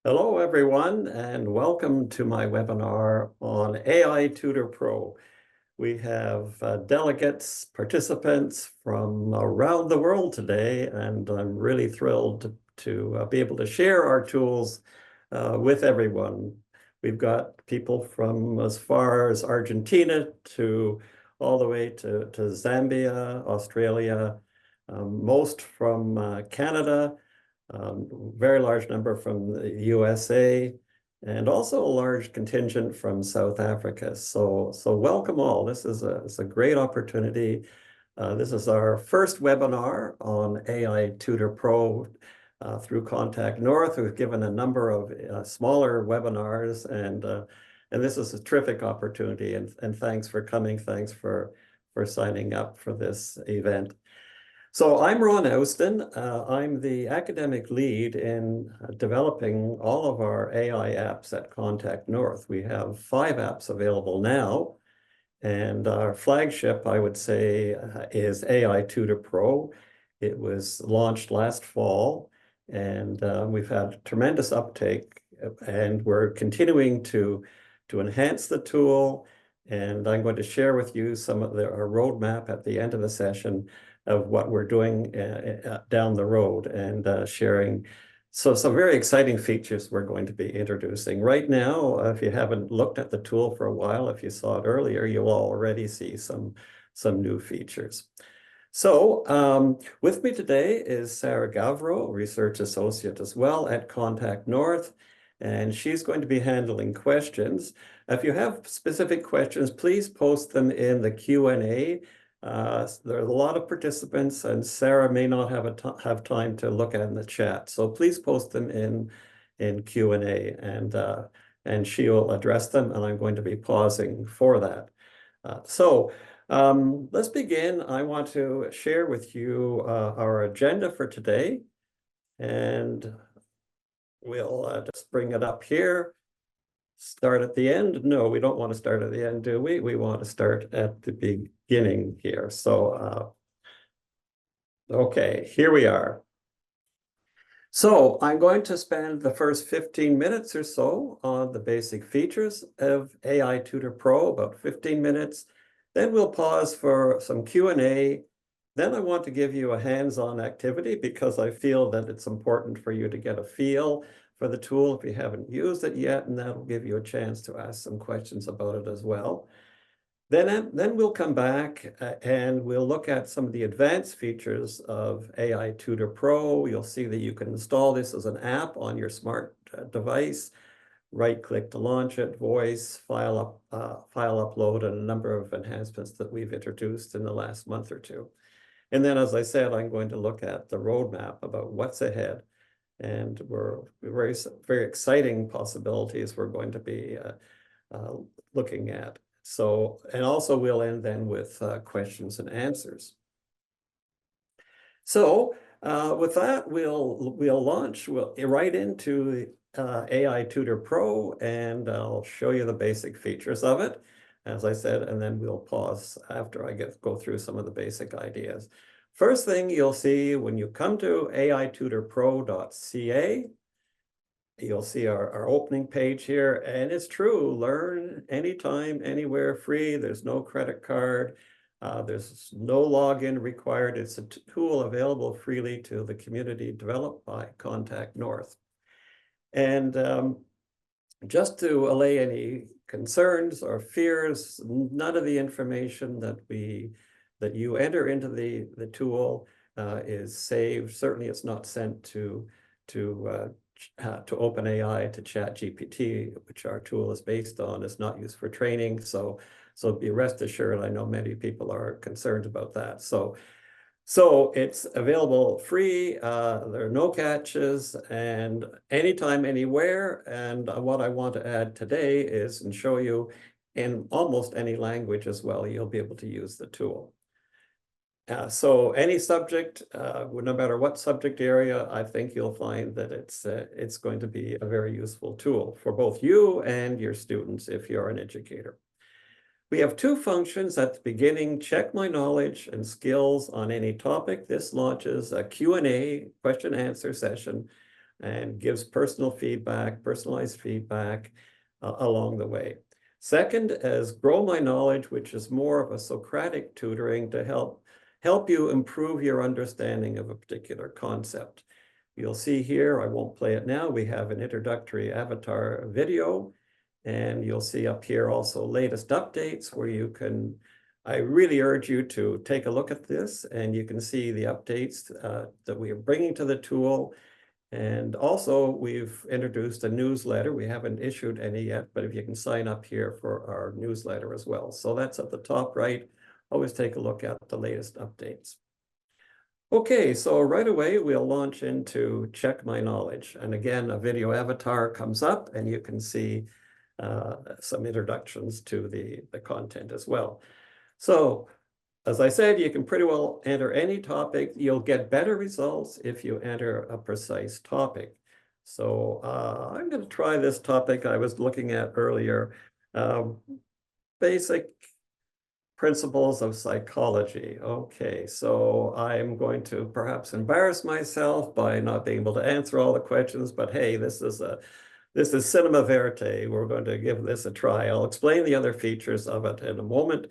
Hello, everyone, and welcome to my webinar on AI Tutor Pro. We have delegates, participants from around the world today, and I'm really thrilled to be able to share our tools with everyone. We've got people from as far as Argentina to all the way to Zambia, Australia, most from Canada, very large number from the USA, and also a large contingent from South Africa. So welcome all. This is a great opportunity. This is our first webinar on AI Tutor Pro through Contact North. We've given a number of smaller webinars, and this is a terrific opportunity. And thanks for coming. Thanks for signing up for this event. So I'm Ron Owston. I'm the academic lead in developing all of our AI apps at Contact North. We have 5 apps available now, and our flagship, I would say, is AI Tutor Pro. It was launched last fall, and we've had tremendous uptake, and we're continuing to enhance the tool. And I'm going to share with you some of our roadmap at the end of the session of what we're doing down the road, and sharing some very exciting features we're going to be introducing. Right now, if you haven't looked at the tool for a while, if you saw it earlier, you'll already see some new features. So with me today is Sarah Gavro, Research Associate as well at Contact North, and she's going to be handling questions. If you have specific questions, please post them in the Q&A. There are a lot of participants, and Sarah may not have time to look at in the chat. So please post them in Q&A, and she will address them, and I'm going to be pausing for that. Let's begin. I want to share with you our agenda for today, and we'll just bring it up here. Start at the end? No, we don't want to start at the end, do we? We want to start at the beginning here. So, okay, here we are. So I'm going to spend the first 15 minutes or so on the basic features of AI Tutor Pro, about 15 minutes. Then we'll pause for some Q&A. Then I want to give you a hands-on activity because I feel that it's important for you to get a feel for the tool if you haven't used it yet, and that'll give you a chance to ask some questions about it as well. Then we'll come back and we'll look at some of the advanced features of AI Tutor Pro. You'll see that you can install this as an app on your smart device, right-click to launch it, voice, file upload, and a number of enhancements that we've introduced in the last month or two. And then, as I said, I'm going to look at the roadmap about what's ahead. And we're very exciting possibilities we're going to be looking at. So, and also we'll end then with questions and answers. So with that, we'll launch right into AI Tutor Pro, and I'll show you the basic features of it, as I said, and then we'll pause after I go through some of the basic ideas. First thing you'll see when you come to aitutorpro.ca, you'll see our opening page here, and it's true, learn anytime, anywhere, free. There's no credit card. There's no login required. It's a tool available freely to the community developed by Contact North. And just to allay any concerns or fears, none of the information that you enter into the tool is saved. Certainly, it's not sent to OpenAI, to ChatGPT, which our tool is based on. It's not used for training, so be rest assured. I know many people are concerned about that. So it's available free. There are no catches, and anytime, anywhere. And what I want to add today is and show you in almost any language as well, you'll be able to use the tool. So any subject, no matter what subject area, I think you'll find that it's going to be a very useful tool for both you and your students if you're an educator. We have 2 functions at the beginning: check my knowledge and skills on any topic. This launches a Q&A, question-answer session and gives personalized feedback along the way. Second is Grow My Knowledge, which is more of a Socratic tutoring to help you improve your understanding of a particular concept. You'll see here, I won't play it now, we have an introductory avatar video, and you'll see up here also latest updates where you can, I really urge you to take a look at this, and you can see the updates that we are bringing to the tool. And also we've introduced a newsletter. We haven't issued any yet, but if you can sign up here for our newsletter as well. So that's at the top right. Always take a look at the latest updates. Okay, so right away we'll launch into Check My Knowledge. And again, a video avatar comes up and you can see some introductions to the content as well. So as I said, you can pretty well enter any topic. You'll get better results if you enter a precise topic. So I'm going to try this topic I was looking at earlier, basic principles of psychology. Okay, so I'm going to perhaps embarrass myself by not being able to answer all the questions, but hey, this is cinema verite. We're going to give this a try. I'll explain the other features of it in a moment,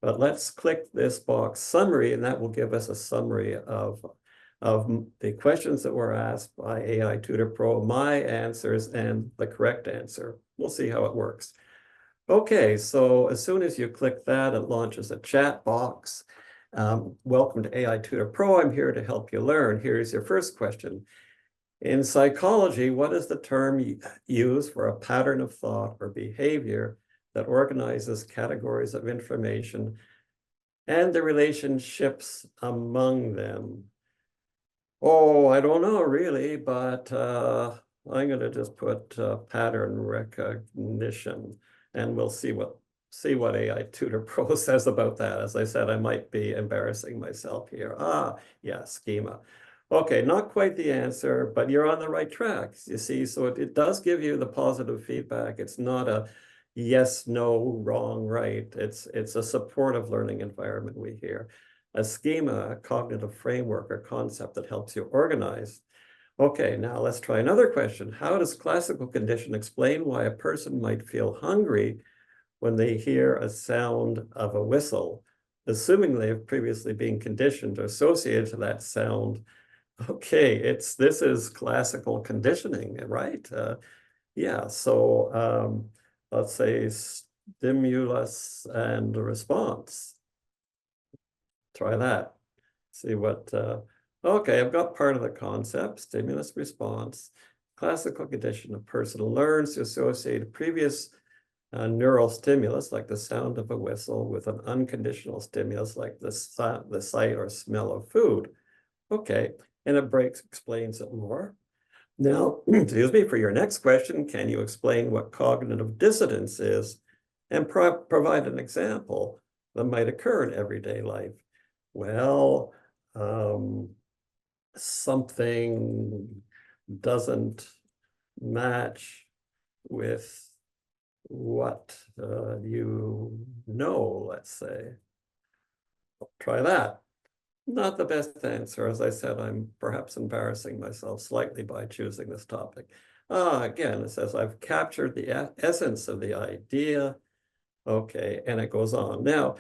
but let's click this box summary, and that will give us a summary of the questions that were asked by AI Tutor Pro, my answers, and the correct answer. We'll see how it works. Okay, so as soon as you click that, it launches a chat box. Welcome to AI Tutor Pro. I'm here to help you learn. Here's your first question. In psychology, what is the term used for a pattern of thought or behavior that organizes categories of information and the relationships among them? Oh, I don't know really, but I'm going to just put pattern recognition, and we'll see what AI Tutor Pro says about that. As I said, I might be embarrassing myself here. Yeah, schema. Okay, not quite the answer, but you're on the right track. You see, so it does give you the positive feedback. It's not a yes, no, wrong, right. It's a supportive learning environment we hear. A schema, a cognitive framework or concept that helps you organize. Okay, now let's try another question. How does classical condition explain why a person might feel hungry when they hear a sound of a whistle, assuming they have previously been conditioned or associated to that sound? Okay, this is classical conditioning, right? Yeah, so let's say stimulus and response. Try that. See what, okay, I've got part of the concept, stimulus response. Classical condition, a person learns to associate a previous neural stimulus, like the sound of a whistle, with an unconditional stimulus, like the sight or smell of food. Okay, and it explains it more. Now, excuse me, for your next question, can you explain what cognitive dissonance is and provide an example that might occur in everyday life? Well, something doesn't match with what you know, let's say. Try that. Not the best answer. As I said, I'm perhaps embarrassing myself slightly by choosing this topic. Again, it says, I've captured the essence of the idea. Okay, and it goes on. Now,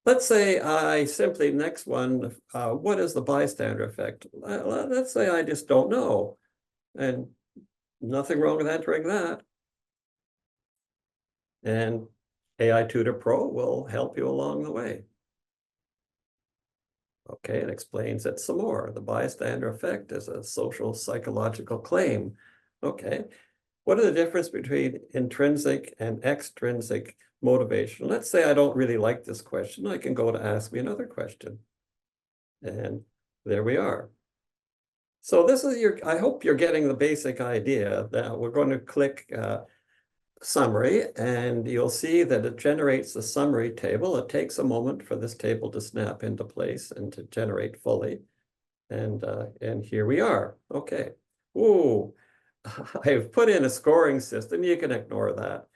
let's say I simply, next one, what is the bystander effect? Let's say I just don't know. And nothing wrong with entering that. And AI Tutor Pro will help you along the way. Okay, it explains it some more. The bystander effect is a social psychological claim. Okay, what are the difference between intrinsic and extrinsic motivation? Let's say I don't really like this question. I can go to ask me another question. And there we are. So this is I hope you're getting the basic idea. That we're going to click summary, and you'll see that it generates a summary table. It takes a moment for this table to snap into place and to generate fully. And here we are. Okay. Ooh, I've put in a scoring system. You can ignore that.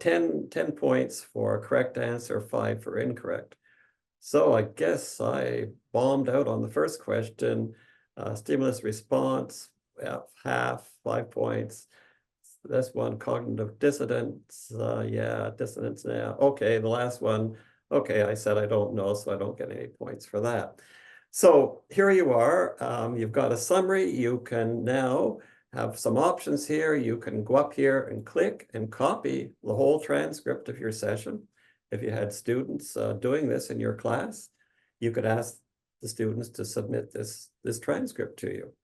10 points for correct answer, 5 for incorrect. So I guess I bombed out on the first question. Stimulus response. yeah, half, 5 points. This one, cognitive dissonance, yeah, dissonance, yeah. Okay, the last one, okay, I said I don't know, so I don't get any points for that. So here you are, you've got a summary. You can now have some options here. You can go up here and click and copy the whole transcript of your session. If you had students doing this in your class, you could ask the students to submit this transcript to you.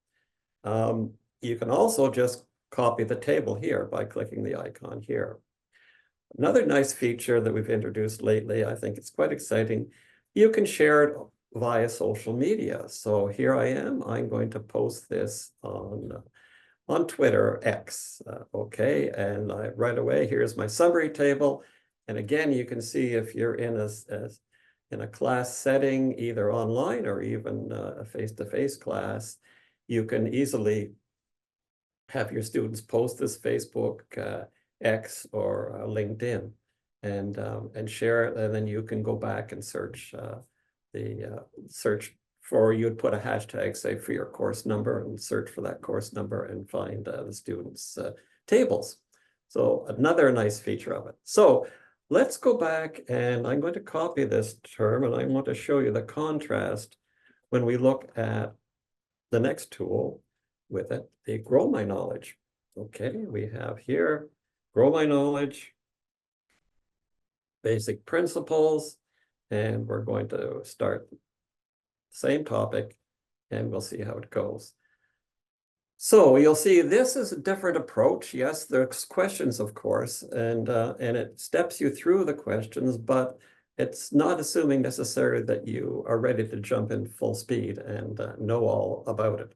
You can also just copy the table here by clicking the icon here. Another nice feature that we've introduced lately, I think it's quite exciting, you can share it via social media. So here I am, I'm going to post this on Twitter, X, okay, and right away, here's my summary table. And again, you can see if you're in a class setting, either online or even a face-to-face class, you can easily have your students post this Facebook, X, or LinkedIn, and share it, and then you can go back and search for, you'd put a hashtag, say, for your course number, and search for that course number and find the students' tables. So another nice feature of it. So let's go back, and I'm going to copy this term, and I want to show you the contrast when we look at the next tool with it, the Grow My Knowledge. Okay, we have here, Grow My Knowledge, basic principles, and we're going to start the same topic, and we'll see how it goes. So you'll see this is a different approach. Yes, there's questions, of course, and it steps you through the questions, but it's not assuming necessarily that you are ready to jump in full speed and know all about it.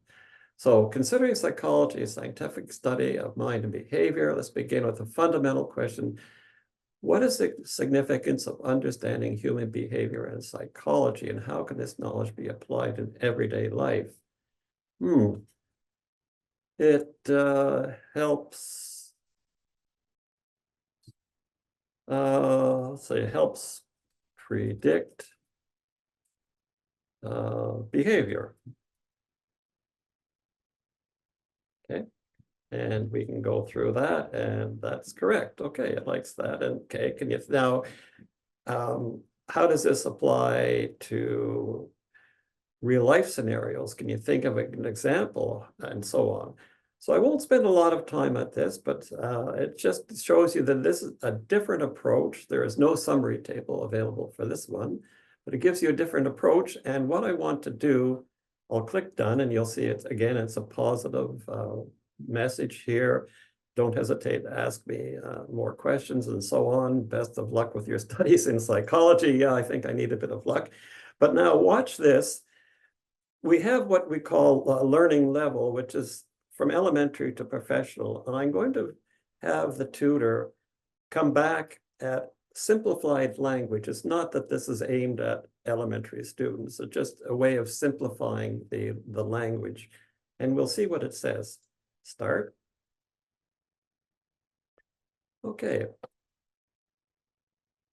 So considering psychology, a scientific study of mind and behavior, let's begin with a fundamental question. What is the significance of understanding human behavior and psychology, and how can this knowledge be applied in everyday life? It helps, let's say it helps predict behavior. Okay, and we can go through that, and that's correct. Okay, it likes that. And okay, can you now, how does this apply to real life scenarios? Can you think of an example, and so on? So I won't spend a lot of time at this, but it just shows you that this is a different approach. There is no summary table available for this one, but it gives you a different approach. And what I want to do, I'll click done, and you'll see it's, again, it's a positive message here. Don't hesitate to ask me more questions and so on. Best of luck with your studies in psychology. Yeah, I think I need a bit of luck. But now watch this. We have what we call a learning level, which is from elementary to professional. And I'm going to have the tutor come back at simplified language. It's not that this is aimed at elementary students. It's just a way of simplifying the language. And we'll see what it says. Start. Okay.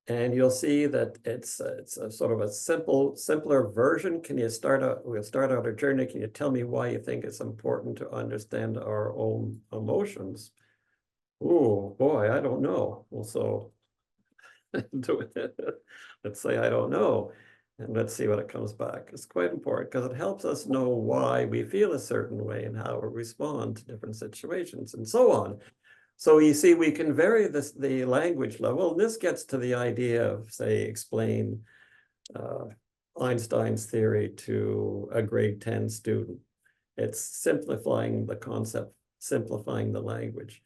And you'll see that it's a sort of a simpler version. We'll start out our journey. Can you tell me why you think it's important to understand our own emotions? Oh boy, I don't know. Well, so let's say I don't know. And let's see what it comes back. It's quite important because it helps us know why we feel a certain way and how we respond to different situations and so on. So you see, we can vary the language level. And this gets to the idea of, say, explain Einstein's theory to a grade 10 student. It's simplifying the concept, simplifying the language,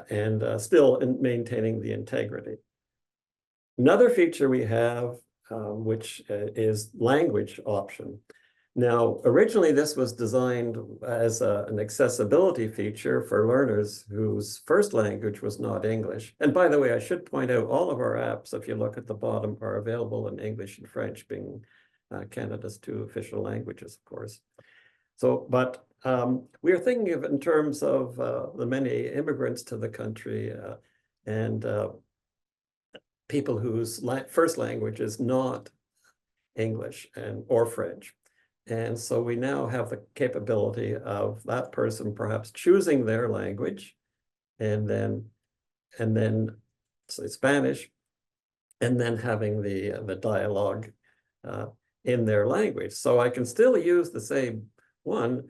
and still maintaining the integrity. Another feature we have, which is language option. Now, originally, this was designed as an accessibility feature for learners whose first language was not English. And by the way, I should point out all of our apps, if you look at the bottom, are available in English and French, being Canada's two official languages, of course. So, but we're thinking of it in terms of the many immigrants to the country and people whose first language is not English or French. And so we now have the capability of that person perhaps choosing their language and then say Spanish, and then having the dialogue in their language. So I can still use the same one.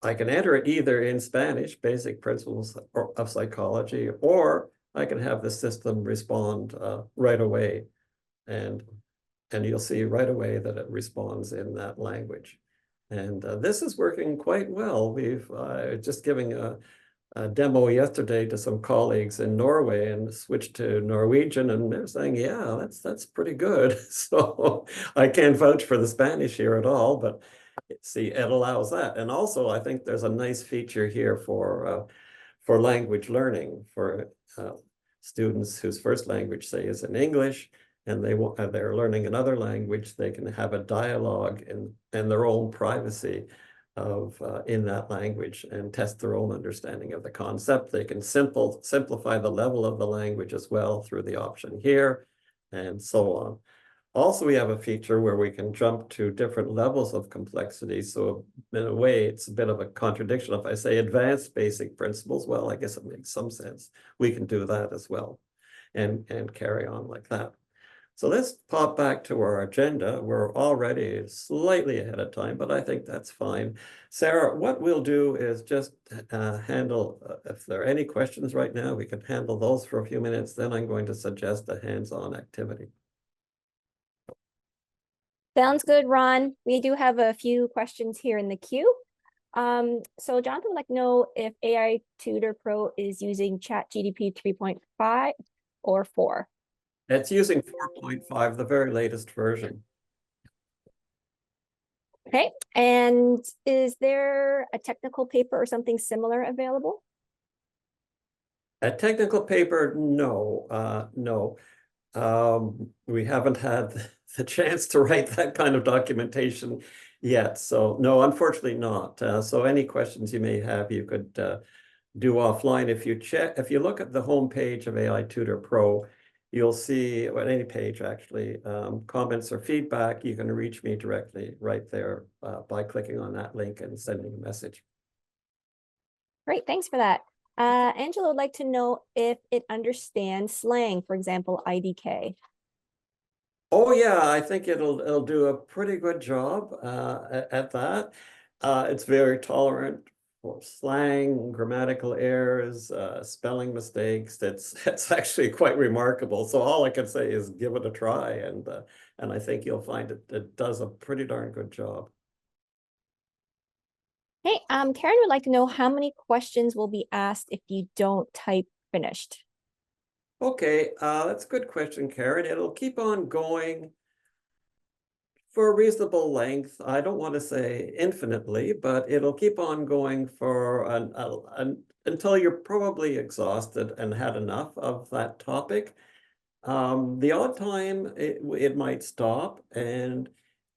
I can enter it either in Spanish, basic principles of psychology, or I can have the system respond right away. And you'll see right away that it responds in that language. And this is working quite well. We've just giving a demo yesterday to some colleagues in Norway and switched to Norwegian, and they're saying, yeah, that's pretty good. So I can't vouch for the Spanish here at all, but see, it allows that. And also, I think there's a nice feature here for language learning for students whose first language, say, is in English, and they're learning another language. They can have a dialogue in their own privacy of in that language and test their own understanding of the concept. They can simplify the level of the language as well through the option here, and so on. Also, we have a feature where we can jump to different levels of complexity. So in a way, it's a bit of a contradiction. If I say advanced basic principles, well, I guess it makes some sense. We can do that as well and carry on like that. So let's pop back to our agenda. We're already slightly ahead of time, but I think that's fine. Sarah, what we'll do is just handle, if there are any questions right now, we can handle those for a few minutes. Then I'm going to suggest a hands-on activity. Sounds good, Ron. We do have a few questions here in the queue. So Jonathan would like to know if AI Tutor Pro is using ChatGPT 3.5 or 4. It's using 4.5, the very latest version. Okay, and is there a technical paper or something similar available? A technical paper, no, no. We haven't had the chance to write that kind of documentation yet. So no, unfortunately not. So any questions you may have, you could do offline. If you look at the homepage of AI Tutor Pro, you'll see, well, any page actually, comments or feedback, you can reach me directly right there by clicking on that link and sending a message. Great, thanks for that. Angela would like to know if it understands slang, for example, IDK. Oh yeah, I think it'll do a pretty good job at that. It's very tolerant for slang, grammatical errors, spelling mistakes. It's actually quite remarkable. So all I can say is give it a try, and I think you'll find it does a pretty darn good job. Hey, Karen would like to know how many questions will be asked if you don't type finished. Okay, that's a good question, Karen. It'll keep on going for a reasonable length. I don't want to say infinitely, but it'll keep on going for until you're probably exhausted and had enough of that topic. The odd time it might stop, and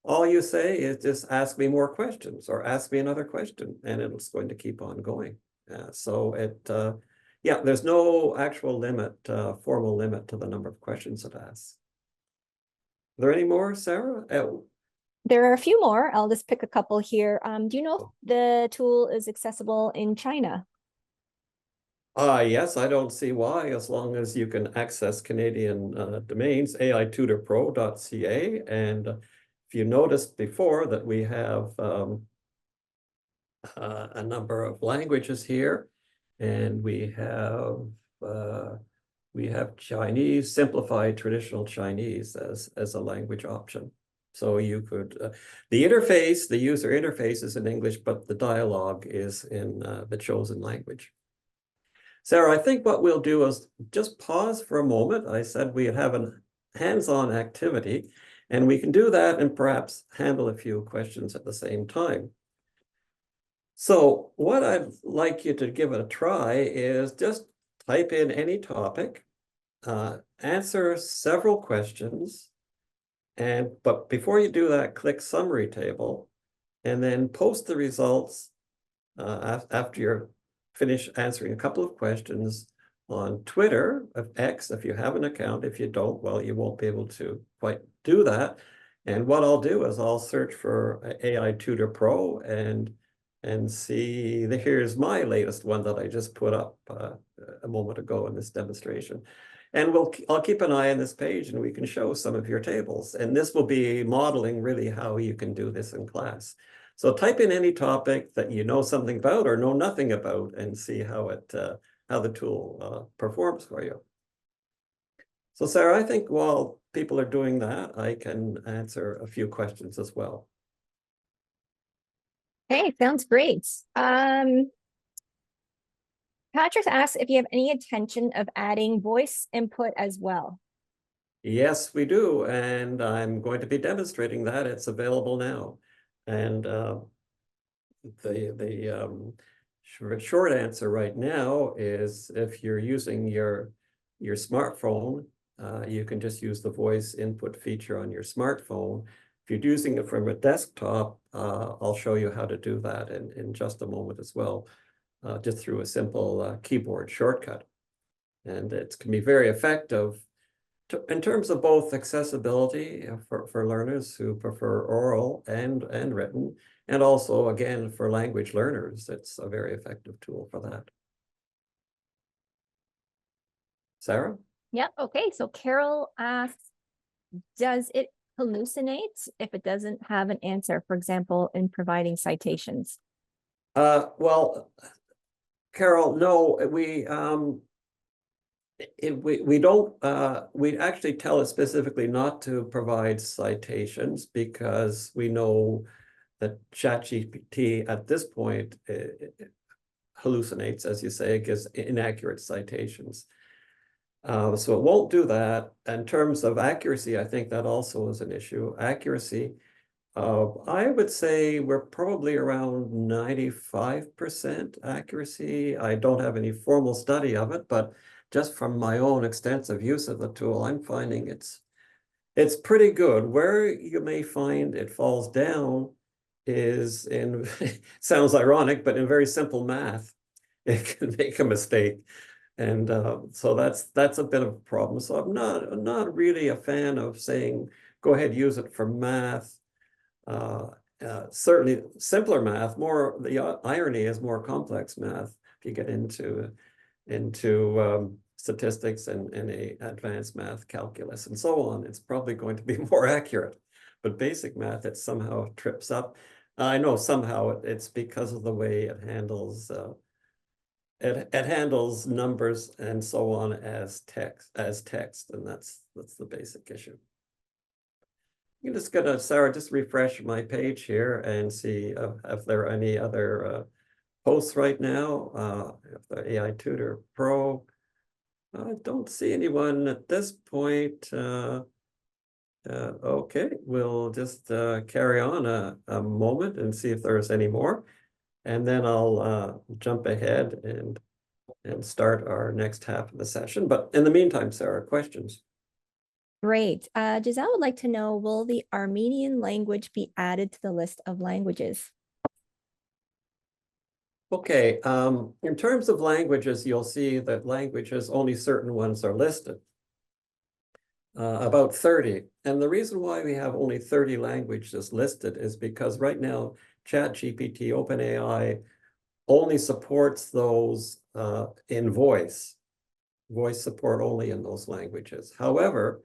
all you say is just ask me more questions or ask me another question, and it's going to keep on going. Yeah, there's no actual limit, formal limit to the number of questions it asks. Are there any more, Sarah? There are a few more. I'll just pick a couple here. Do you know if the tool is accessible in China? Yes, I don't see why, as long as you can access Canadian domains, aitutorpro.ca. And if you noticed before that we have a number of languages here, and we have Chinese, simplified traditional Chinese as a language option. So you could, the user interface is in English, but the dialogue is in the chosen language. Sarah, I think what we'll do is just pause for a moment. I said we'd have a hands-on activity, and we can do that and perhaps handle a few questions at the same time. So what I'd like you to give it a try is just type in any topic, answer several questions, but before you do that, click Summary Table, and then post the results after you're finished answering a couple of questions on Twitter, X, if you have an account. If you don't, well, you won't be able to quite do that. And what I'll do is I'll search for AI Tutor Pro and see here's my latest one that I just put up a moment ago in this demonstration. And I'll keep an eye on this page and we can show some of your tables. And this will be modeling really how you can do this in class. So type in any topic that you know something about or know nothing about and see how the tool performs for you. So Sarah, I think while people are doing that, I can answer a few questions as well. Hey, sounds great. Patrick asks if you have any intention of adding voice input as well. Yes, we do, and I'm going to be demonstrating that. It's available now. And the short answer right now is if you're using your smartphone, you can just use the voice input feature on your smartphone. If you're using it from a desktop, I'll show you how to do that in just a moment as well, just through a simple keyboard shortcut. And it can be very effective in terms of both accessibility for learners who prefer oral and written, and also, again, for language learners, it's a very effective tool for that. Sarah? Yep. Okay. So Carol asks, does it hallucinate if it doesn't have an answer, for example, in providing citations? Well, Carol, no, we don't we actually tell it specifically not to provide citations because we know that ChatGPT at this point hallucinates, as you say, it gives inaccurate citations. So it won't do that. In terms of accuracy, I think that also is an issue. Accuracy, I would say we're probably around 95% accuracy. I don't have any formal study of it, but just from my own extensive use of the tool, I'm finding it's pretty good. Where you may find it falls down is in, sounds ironic, but in very simple math, it can make a mistake. And so that's a bit of a problem. So I'm not really a fan of saying, go ahead, use it for math. Certainly simpler math, the irony is more complex math. If you get into statistics and a advanced math, calculus, and so on, it's probably going to be more accurate. But basic math, it somehow trips up. I know somehow it's because of the way it handles it handles numbers and so on as text, and that's the basic issue. I'm just gonna, Sarah, just refresh my page here and see if there are any other posts right now. If the AI Tutor Pro, I don't see anyone at this point. Okay, we'll just carry on a moment and see if there's any more. And then I'll jump ahead and start our next half of the session. But in the meantime, Sarah, questions? Great. Giselle would like to know, will the Armenian language be added to the list of languages? Okay, in terms of languages, you'll see that languages, only certain ones are listed. About 30. And the reason why we have only 30 languages listed is because right now, ChatGPT, OpenAI only supports those in voice support only in those languages. However,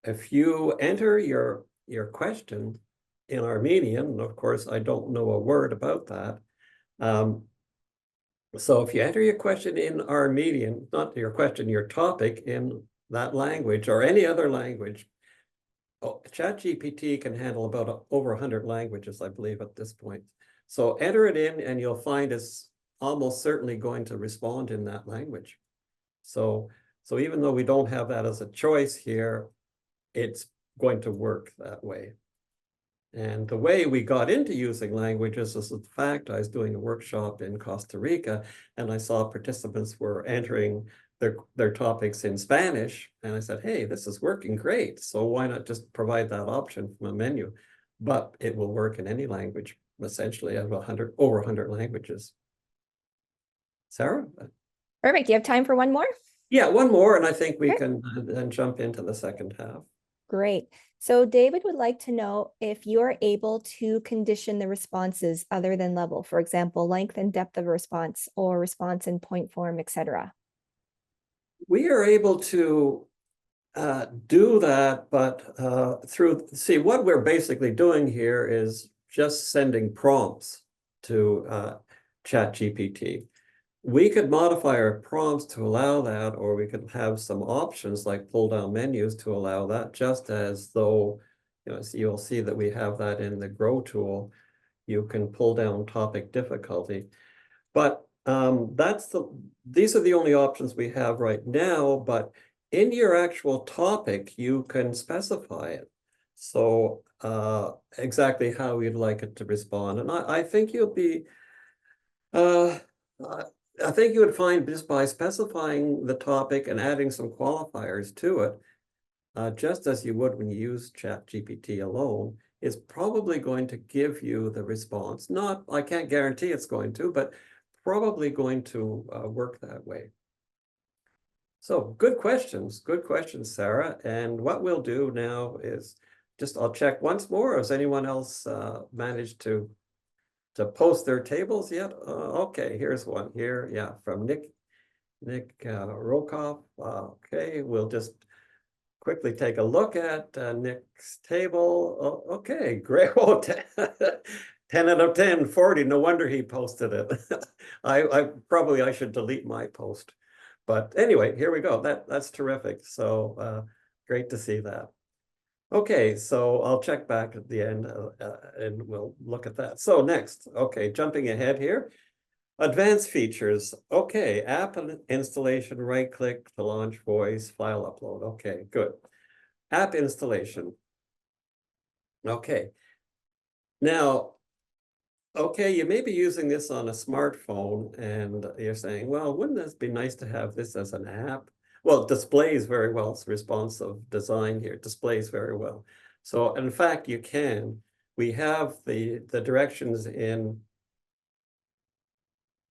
if you enter your question in Armenian, and of course, I don't know a word about that. So if you enter your question in Armenian, not your question, your topic in that language or any other language, ChatGPT can handle about over 100 languages, I believe, at this point. So enter it in and you'll find it's almost certainly going to respond in that language. So even though we don't have that as a choice here, it's going to work that way. And the way we got into using languages is the fact I was doing a workshop in Costa Rica and I saw participants were entering their topics in Spanish. And I said, hey, this is working great. So why not just provide that option from a menu? But it will work in any language, essentially over 100 languages. Sarah? Perfect. Do you have time for one more? Yeah, one more, and I think we can then jump into the second half. Great. So David would like to know if you're able to condition the responses other than level, for example, length and depth of response or response in point form, etc. We are able to do that, but see, what we're basically doing here is just sending prompts to ChatGPT. We could modify our prompts to allow that, or we could have some options like pull down menus to allow that, just as though, so you'll see that we have that in the Grow tool. You can pull down topic difficulty. But these are the only options we have right now, but in your actual topic, you can specify it. So exactly how you'd like it to respond. And I think you'll be, uh, I think you would find just by specifying the topic and adding some qualifiers to it, just as you would when you use ChatGPT alone, is probably going to give you the response. Not, I can't guarantee it's going to, but probably going to work that way. So good questions, Sarah. And what we'll do now is I'll check once more. Has anyone else managed to post their tables yet? Okay, here's one here. Yeah, from Nick Rokoff. Okay, we'll just quickly take a look at Nick's table. Oh, okay, great. Oh, 10 out of 10, 40. No wonder he posted it. I should delete my post. But anyway, here we go. That's terrific. So great to see that. Okay, so I'll check back at the end and we'll look at that. So next, okay, jumping ahead here. Advanced features. Okay, app installation, right click to launch voice, file upload. Okay, good. App installation. Okay. Now, okay, you may be using this on a smartphone and you're saying, well, wouldn't this be nice to have this as an app? Well, it displays very well. It's responsive design here. It displays very well. So in fact, you can. We have the directions in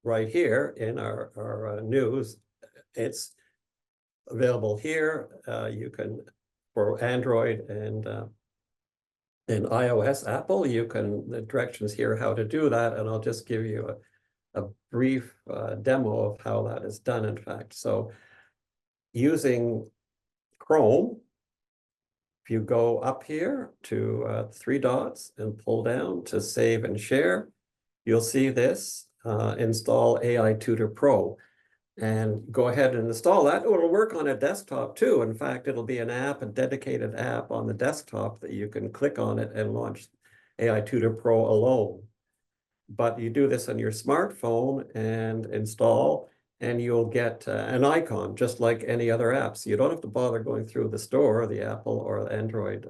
right here in our news. It's available here. You can, for Android and iOS, Apple, you can, the directions here how to do that, and I'll just give you a brief demo of how that is done, in fact. So using Chrome, if you go up here to 3 dots and pull down to save and share, you'll see this, install AI Tutor Pro. And go ahead and install that. It'll work on a desktop too. In fact, it'll be an app, a dedicated app on the desktop that you can click on it and launch AI Tutor Pro alone. But you do this on your smartphone and install, and you'll get an icon just like any other apps. You don't have to bother going through the store, the Apple or the Android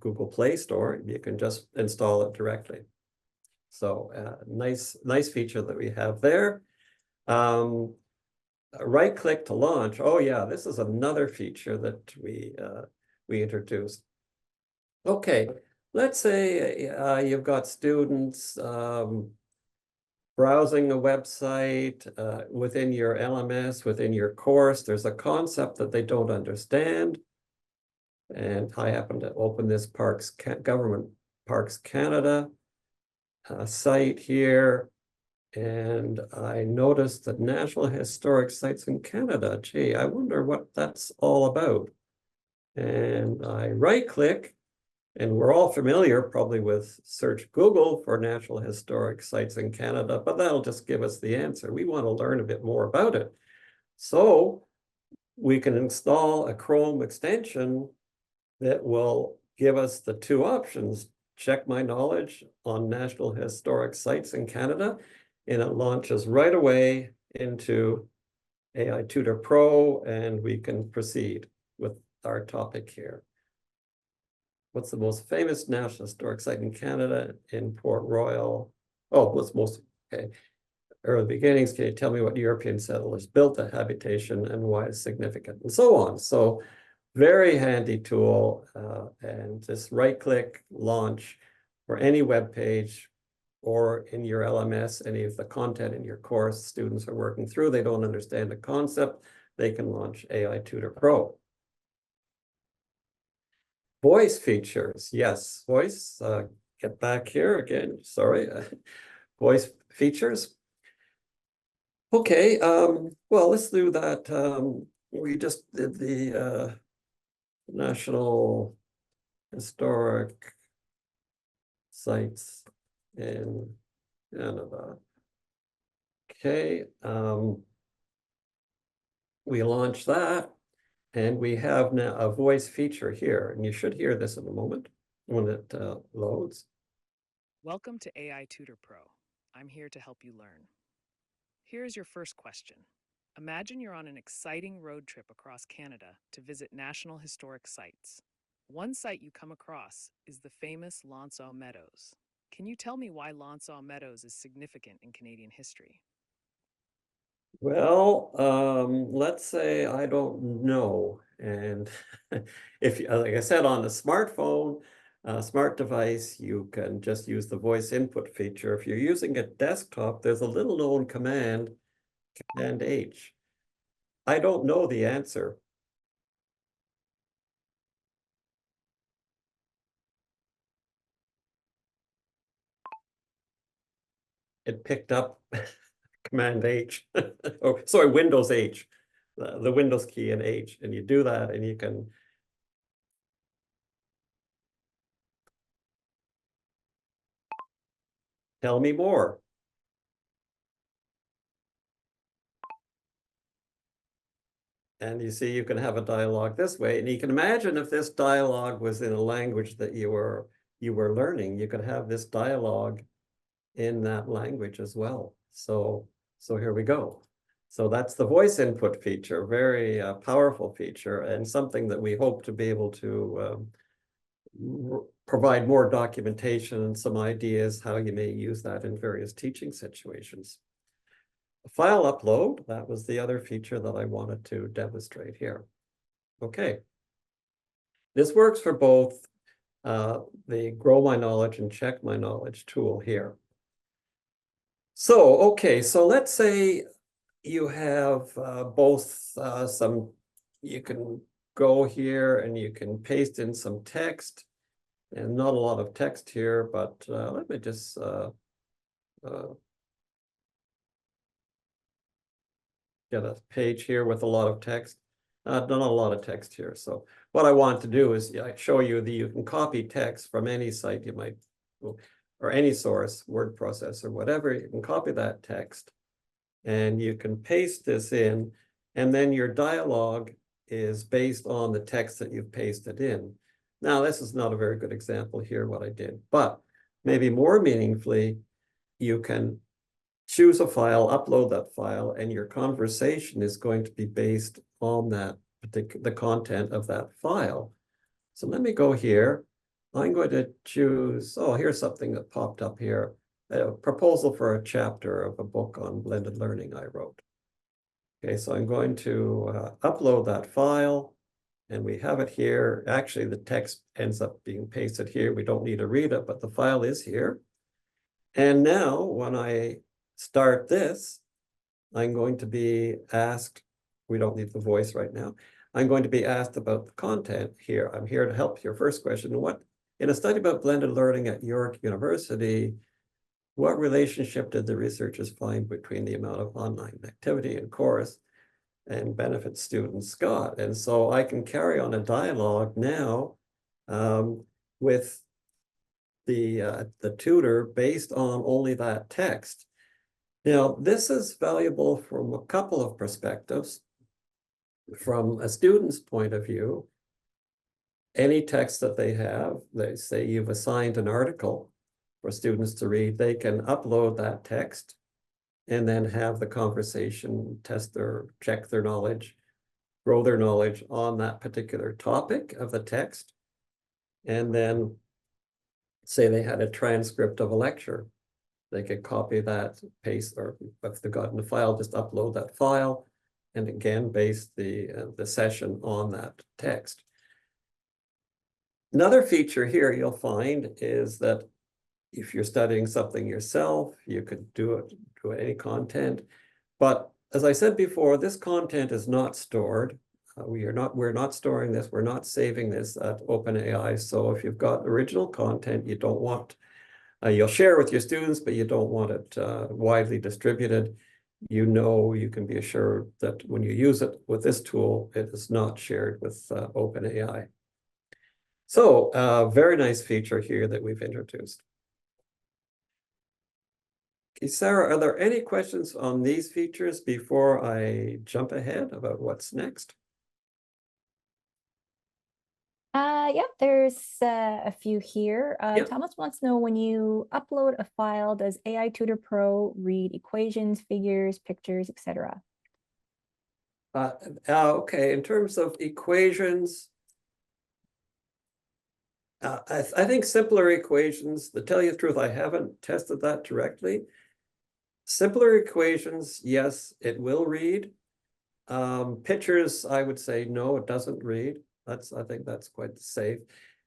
Google Play Store. You can just install it directly. So nice feature that we have there. Right click to launch. Oh yeah, this is another feature that we introduced. Okay, let's say you've got students browsing a website within your LMS, within your course. There's a concept that they don't understand. And I happen to open this Government Parks Canada site here. And I noticed that National Historic Sites in Canada. Gee, I wonder what that's all about. And I right click, and we're all familiar probably with search Google for National Historic Sites in Canada, but that'll just give us the answer. We want to learn a bit more about it. So we can install a Chrome extension that will give us the 2 options. Check my knowledge on National Historic Sites in Canada, and it launches right away into AI Tutor Pro, and we can proceed with our topic here. What's the most famous National Historic Site in Canada? In Port Royal? Oh, what's most, okay. Early beginnings, can you tell me what European settlers built the habitation and why it's significant, and so on. So very handy tool, and just right click, launch for any web page or in your LMS, any of the content in your course students are working through, they don't understand the concept, they can launch AI Tutor Pro. Voice features, yes, voice, get back here again, sorry. Voice features. Okay, well, let's do that. We just did the National Historic Sites in Canada. Okay, we launched that, and we have now a voice feature here, and you should hear this in a moment when it loads. Welcome to AI Tutor Pro. I'm here to help you learn. Here's your first question. Imagine you're on an exciting road trip across Canada to visit national historic sites. One site you come across is the famous L'Anse aux Meadows. Can you tell me why L'Anse aux Meadows is significant in Canadian history? Well, let's say I don't know. And if, like I said, on the smartphone, smart device, you can just use the voice input feature. If you're using a desktop, there's a little known command, Command H. I don't know the answer. It picked up Command H. Oh, sorry, Windows H, the Windows key and H. And you do that and you can tell me more. And you see, you can have a dialogue this way. And you can imagine if this dialogue was in a language that you were learning, you could have this dialogue in that language as well. So here we go. So that's the voice input feature, very powerful feature, and something that we hope to be able to provide more documentation and some ideas how you may use that in various teaching situations. File upload, that was the other feature that I wanted to demonstrate here. Okay. This works for both the Grow My Knowledge and Check My Knowledge tool here. So, okay, so let's say you have both you can go here and you can paste in some text, and not a lot of text here, but let me just get a page here with a lot of text. Not a lot of text here. So what I want to do is show you that you can copy text from any site you might, or any source, word processor, whatever. You can copy that text and you can paste this in, and then your dialogue is based on the text that you've pasted in. Now, this is not a very good example here, what I did, but maybe more meaningfully, you can choose a file, upload that file, and your conversation is going to be based on that the content of that file. So let me go here. I'm going to choose, oh, here's something that popped up here, a proposal for a chapter of a book on blended learning I wrote. Okay, so I'm going to upload that file, and we have it here. Actually, the text ends up being pasted here. We don't need to read it, but the file is here. And now when I start this, I'm going to be asked, we don't need the voice right now. I'm going to be asked about the content here. I'm here to help your first question. In a study about blended learning at York University, what relationship did the researchers find between the amount of online activity and course and benefit students got? And so I can carry on a dialogue now with the tutor based on only that text. Now, this is valuable from a couple of perspectives. From a student's point of view, any text that they have, they say you've assigned an article for students to read, they can upload that text and then have the conversation, check their knowledge, grow their knowledge on that particular topic of the text. And then say they had a transcript of a lecture. They could copy that, paste, or if they've gotten a file, just upload that file, and again, base the session on that text. Another feature here you'll find is that if you're studying something yourself, you could do any content. But as I said before, this content is not stored. we're not storing this, we're not saving this at OpenAI. So if you've got original content, you don't want, you'll share with your students, but you don't want it widely distributed. You can be assured that when you use it with this tool, it is not shared with OpenAI. So very nice feature here that we've introduced. Okay, Sarah, are there any questions on these features before I jump ahead about what's next? Yep, there's a few here. Yep. Thomas wants to know, when you upload a file, does AI Tutor Pro read equations, figures, pictures, etc.? Okay, in terms of equations, I think simpler equations, to tell you the truth, I haven't tested that directly. Simpler equations, yes, it will read. Pictures, I would say, no, it doesn't read. I think that's quite safe.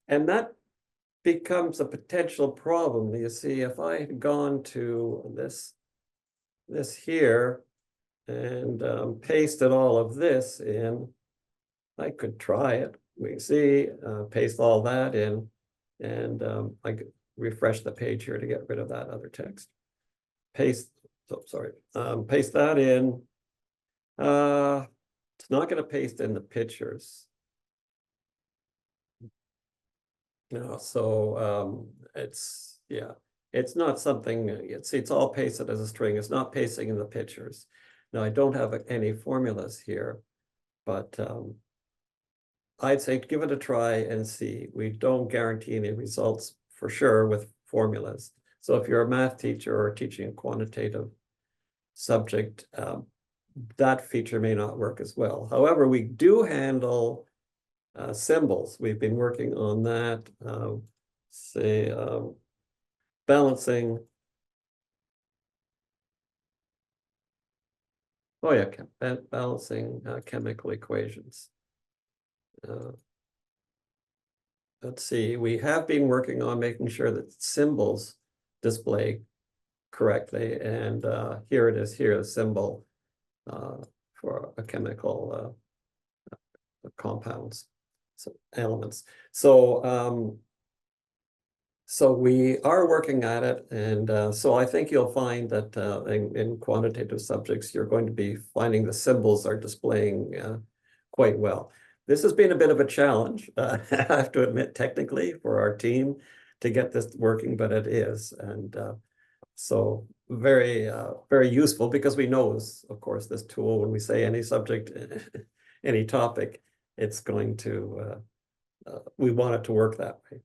And that becomes a potential problem. You see, if I had gone to this here and pasted all of this in, I could try it. We see, paste all that in, and I could refresh the page here to get rid of that other text. Paste that in. It's not going to paste in the pictures. So it's not something, it's all pasted as a string. It's not pasting in the pictures. Now, I don't have any formulas here, but I'd say give it a try and see. We don't guarantee any results for sure with formulas. So if you're a math teacher or teaching a quantitative subject, that feature may not work as well. However, we do handle symbols. We've been working on that, balancing. Oh yeah, balancing chemical equations. Let's see, we have been working on making sure that symbols display correctly. And here it is here, a symbol for a chemical compounds, so elements. So we are working at it, and so I think you'll find that in quantitative subjects, you're going to be finding the symbols are displaying quite well. This has been a bit of a challenge, I have to admit, technically, for our team to get this working, but it is. And so very, very useful, because we know, of course, this tool, when we say any subject, any topic, it's going to, we want it to work that way.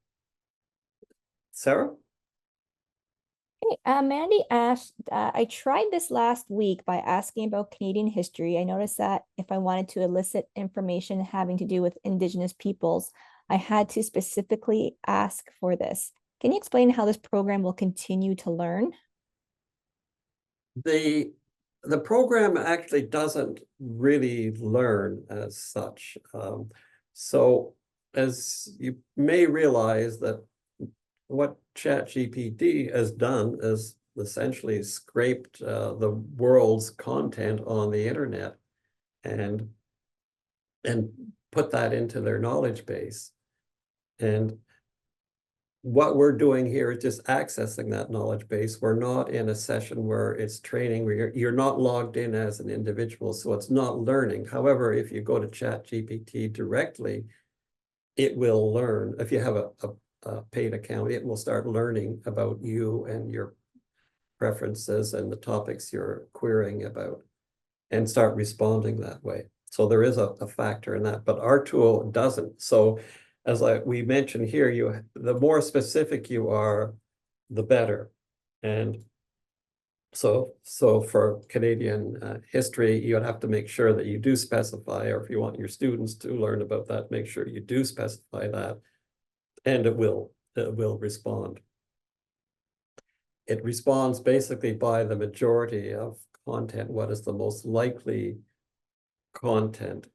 Sarah? Okay, Mandy asked, I tried this last week by asking about Canadian history. I noticed that if I wanted to elicit information having to do with Indigenous peoples, I had to specifically ask for this. Can you explain how this program will continue to learn? The program actually doesn't really learn as such. So as you may realize, that what ChatGPT has done is essentially scraped the world's content on the internet and put that into their knowledge base. And what we're doing here is just accessing that knowledge base. We're not in a session where it's training, where you're not logged in as an individual, so it's not learning. However, if you go to ChatGPT directly, it will learn. If you have a paid account, it will start learning about you and your preferences and the topics you're querying about, and start responding that way. So there is a factor in that, but our tool doesn't. So as we mentioned here, the more specific you are, the better. And so for Canadian history, you'd have to make sure that you do specify, or if you want your students to learn about that, make sure you do specify that, and it will respond. It responds basically by the majority of content. What is the most likely content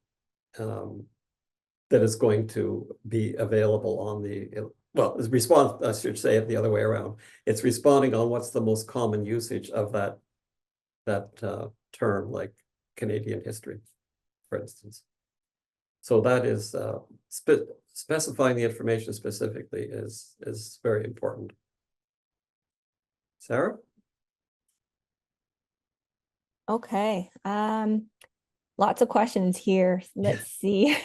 that is going to be available on well, it's response, I should say it the other way around. It's responding on what's the most common usage of that term, like Canadian history, for instance. So that is specifying the information specifically is very important. Sarah? Okay. Lots of questions here. Let's see.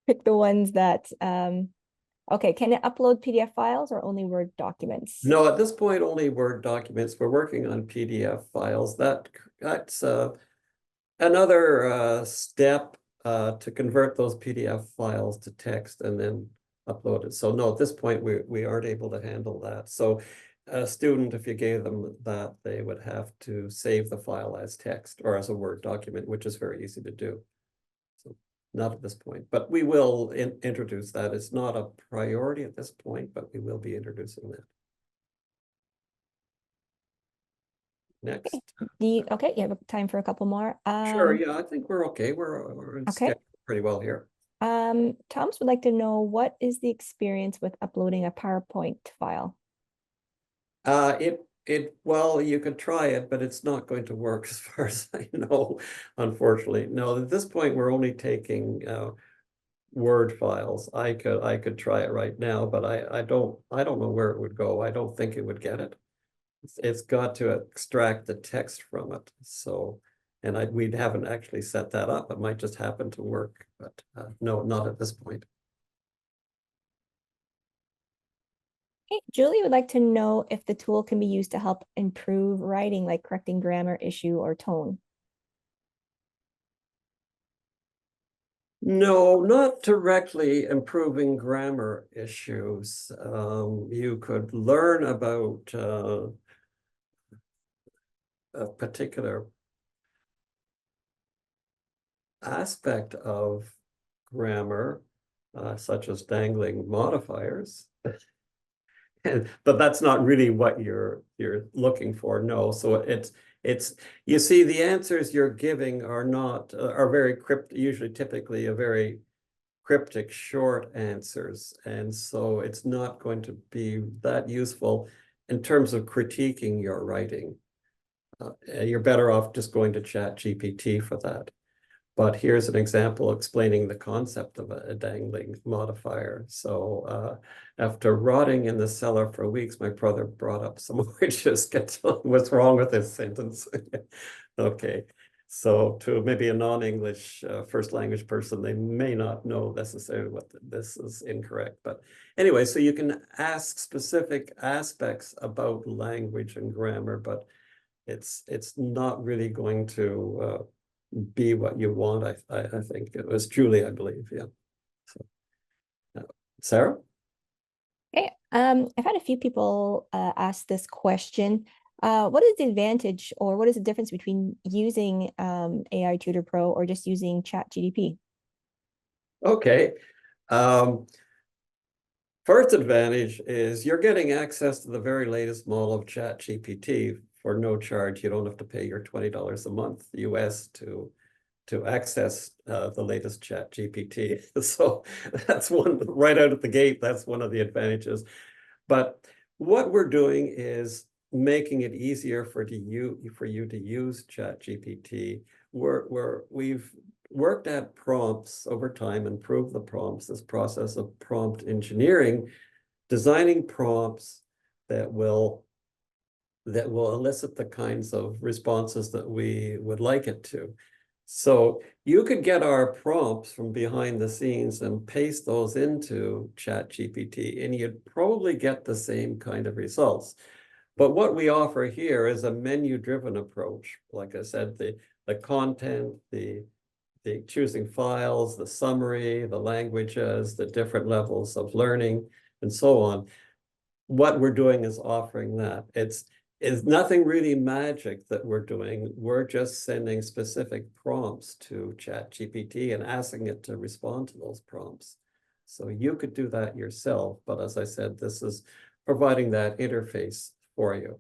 Pick the ones that okay, can it upload PDF files or only Word documents? No, at this point, only Word documents. We're working on PDF files. That's another step to convert those PDF files to text and then upload it. So no, at this point, we aren't able to handle that. So a student, if you gave them that, they would have to save the file as text or as a Word document, which is very easy to do. So not at this point, but we will introduce that. It's not a priority at this point, but we will be introducing that. Next. Okay, you have time for a couple more. Sure, yeah, I think we're okay. We're in Okay. schedule pretty well here. Thomas would like to know, what is the experience with uploading a PowerPoint file? Well, you could try it, but it's not going to work as far as I know, unfortunately. No, at this point, we're only taking Word files. I could try it right now, but I don't know where it would go. I don't think it would get it. It's got to extract the text from it. So, and we haven't actually set that up. It might just happen to work, but no, not at this point. Okay, Julie would like to know if the tool can be used to help improve writing, like correcting grammar issue or tone. No, not directly improving grammar issues. You could learn about a particular aspect of grammar, such as dangling modifiers. But that's not really what you're looking for. No, so it's you see, the answers you're giving are not are very usually typically a very cryptic short answers, and so it's not going to be that useful in terms of critiquing your writing. You're better off just going to ChatGPT for that. But here's an example explaining the concept of a dangling modifier. So after rotting in the cellar for weeks, my brother brought up some oranges. What's wrong with this sentence? Okay. So to maybe a non-English first language person, they may not know necessarily what this is incorrect. But anyway, so you can ask specific aspects about language and grammar, but it's not really going to be what you want. I think it was Julie, I believe. Yeah. So, Sarah? Okay, I've had a few people ask this question. What is the advantage, or what is the difference between using AI Tutor Pro or just using ChatGPT? Okay. First advantage is you're getting access to the very latest model of ChatGPT for no charge. You don't have to pay your $20 a month US to access the latest ChatGPT. So that's one right out of the gate. That's one of the advantages. But what we're doing is making it easier for you to use ChatGPT. We've worked at prompts over time, improved the prompts, this process of prompt engineering, designing prompts that will elicit the kinds of responses that we would like it to. So you could get our prompts from behind the scenes and paste those into ChatGPT, and you'd probably get the same kind of results. But what we offer here is a menu-driven approach. Like I said, the content, the choosing files, the summary, the languages, the different levels of learning, and so on. What we're doing is offering that. It's nothing really magic that we're doing. We're just sending specific prompts to ChatGPT and asking it to respond to those prompts. So you could do that yourself, but as I said, this is providing that interface for you.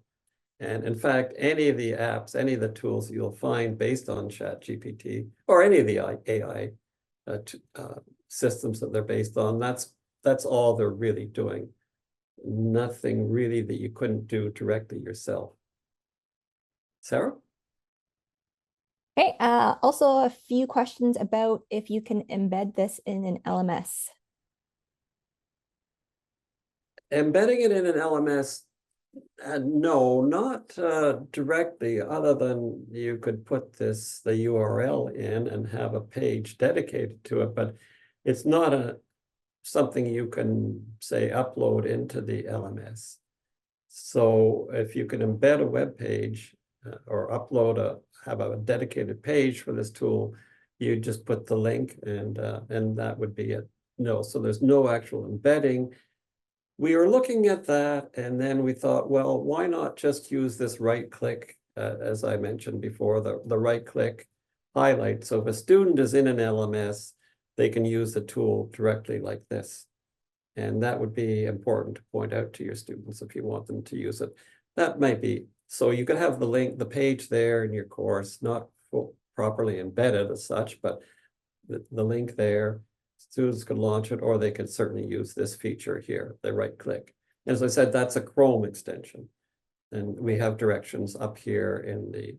And in fact, any of the apps, any of the tools you'll find based on ChatGPT or any of the AI systems that they're based on, that's all they're really doing. Nothing really that you couldn't do directly yourself. Sarah? Okay, also a few questions about if you can embed this in an LMS. Embedding it in an LMS, no, not directly, other than you could put the URL in and have a page dedicated to it, but it's not something you can say upload into the LMS. So if you can embed a web page or have a dedicated page for this tool, you just put the link and that would be it. No, so there's no actual embedding. We were looking at that, and then we thought, well, why not just use this right click, as I mentioned before, the right click highlight. So if a student is in an LMS, they can use the tool directly like this. And that would be important to point out to your students if you want them to use it. That might be, so you could have the link, the page there in your course, not properly embedded as such, but the link there, students could launch it, or they could certainly use this feature here, the right click. As I said, that's a Chrome extension. And we have directions up here in the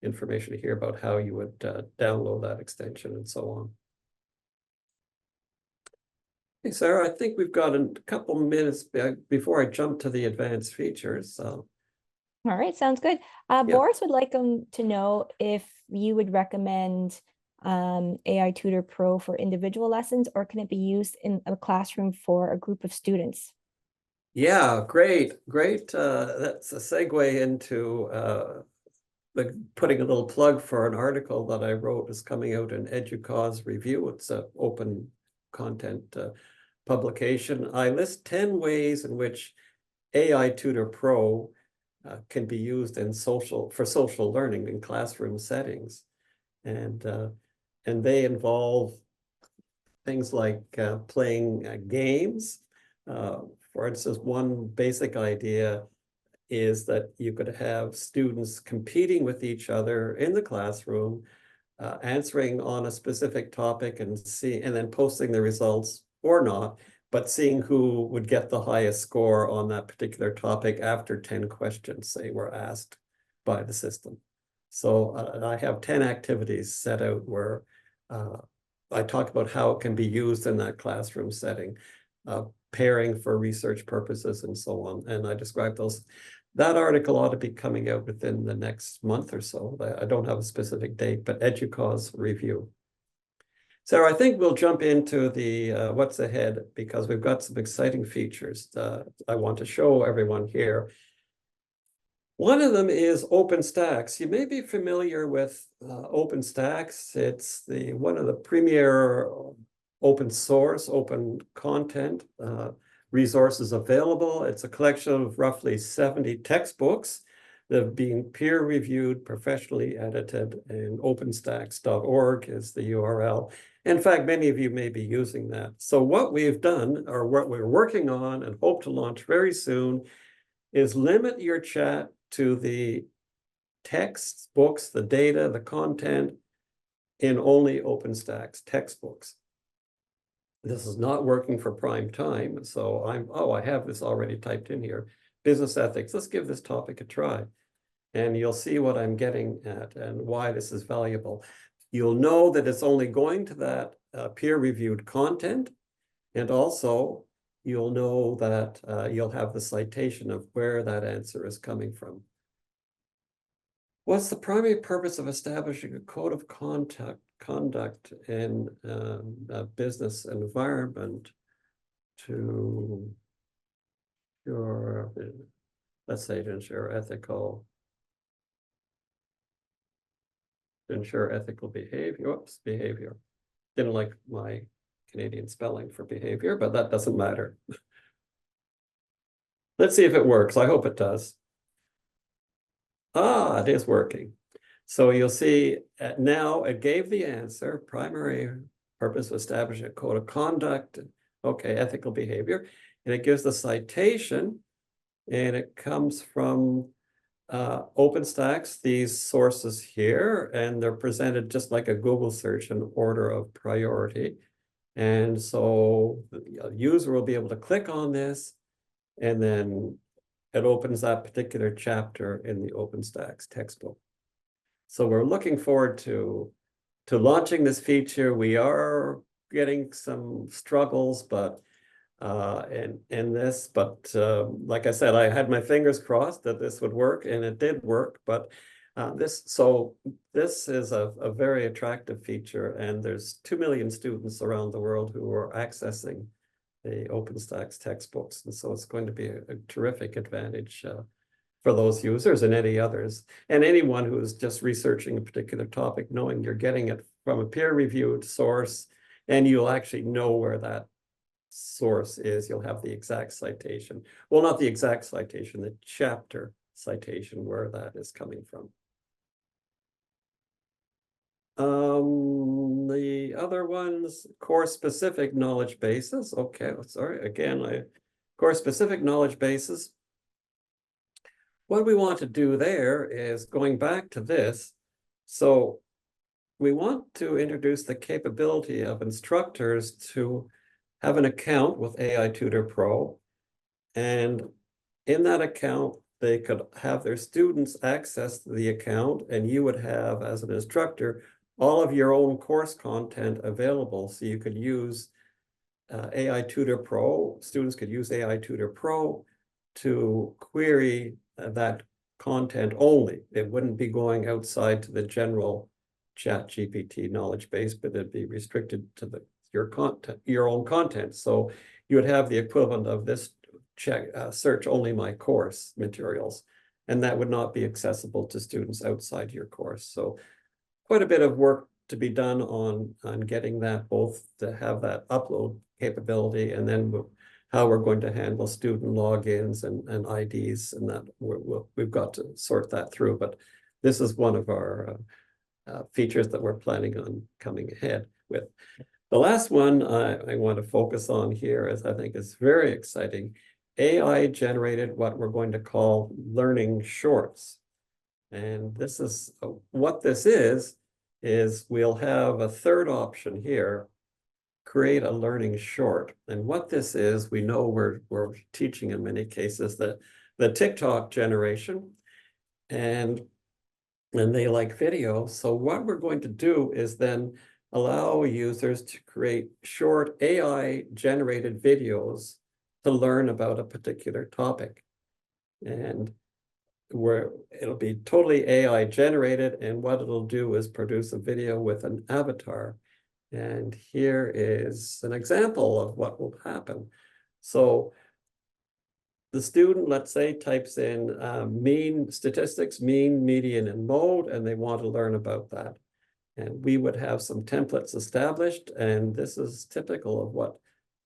information here about how you would download that extension and so on. Hey, Sarah, I think we've got a couple minutes before I jump to the advanced features. So, All right, sounds good. Boris would like to know if you would recommend AI Tutor Pro for individual lessons, or can it be used in a classroom for a group of students? yeah, great. That's a segue into putting a little plug for an article that I wrote is coming out in EDUCAUSE Review. It's an open content publication. I list 10 ways in which AI Tutor Pro can be used for social learning in classroom settings. And they involve things like playing games. For instance, one basic idea is that you could have students competing with each other in the classroom, answering on a specific topic and then posting the results or not, but seeing who would get the highest score on that particular topic after 10 questions, say, were asked by the system. So I have 10 activities set out where I talk about how it can be used in that classroom setting, pairing for research purposes and so on. And I describe those. That article ought to be coming out within the next month or so. I don't have a specific date, but EDUCAUSE Review. So I think we'll jump into the what's ahead, because we've got some exciting features I want to show everyone here. One of them is OpenStax. You may be familiar with OpenStax. It's one of the premier open source, open content resources available. It's a collection of roughly 70 textbooks that have been peer-reviewed, professionally edited, and openstax.org is the URL. In fact, many of you may be using that. So what we've done, or what we're working on and hope to launch very soon, is limit your chat to the textbooks, the data, the content in only OpenStax textbooks. This is not working for prime time. So I have this already typed in here. Business ethics, let's give this topic a try. And you'll see what I'm getting at and why this is valuable. You'll know that it's only going to that peer-reviewed content. And also, you'll know that you'll have the citation of where that answer is coming from. What's the primary purpose of establishing a code of conduct in a business environment to let's say, to ensure ethical behavior? Oops, behavior. Didn't like my Canadian spelling for behavior, but that doesn't matter. Let's see if it works. I hope it does. It is working. So you'll see now it gave the answer, primary purpose of establishing a code of conduct, okay, ethical behavior, and it gives the citation, and it comes from OpenStax, these sources here, and they're presented just like a Google search in order of priority. And so the user will be able to click on this, and then it opens that particular chapter in the OpenStax textbook. So we're looking forward to launching this feature. We are getting some struggles, but in this, but like I said, I had my fingers crossed that this would work, and it did work. But this is a very attractive feature, and there's 2 million students around the world who are accessing the OpenStax textbooks, and so it's going to be a terrific advantage for those users and any others, and anyone who's just researching a particular topic, knowing you're getting it from a peer-reviewed source, and you'll actually know where that source is. You'll have the exact citation. Well, not the exact citation, the chapter citation where that is coming from. The other ones, course-specific knowledge bases. Okay, sorry, again, course-specific knowledge bases. What we want to do there is going back to this. So we want to introduce the capability of instructors to have an account with AI Tutor Pro. And in that account, they could have their students access the account, and you would have, as an instructor, all of your own course content available. So you could use AI Tutor Pro. Students could use AI Tutor Pro to query that content only. It wouldn't be going outside to the general ChatGPT knowledge base, but it'd be restricted to your own content. So you would have the equivalent of this search only my course materials, and that would not be accessible to students outside your course. So quite a bit of work to be done on getting that, both to have that upload capability, and then how we're going to handle student logins and IDs, and that we've got to sort that through. But this is one of our features that we're planning on coming ahead with. The last one I want to focus on here is, I think, is very exciting. AI generated what we're going to call learning shorts. And this is what this is we'll have a third option here, create a learning short. And what this is, we know we're teaching in many cases the TikTok generation, and they like video. So what we're going to do is then allow users to create short AI generated videos to learn about a particular topic. And it'll be totally AI generated, and what it'll do is produce a video with an avatar. And here is an example of what will happen. So the student, let's say, types in mean statistics, mean, median, and mode, and they want to learn about that. And we would have some templates established, and this is typical of what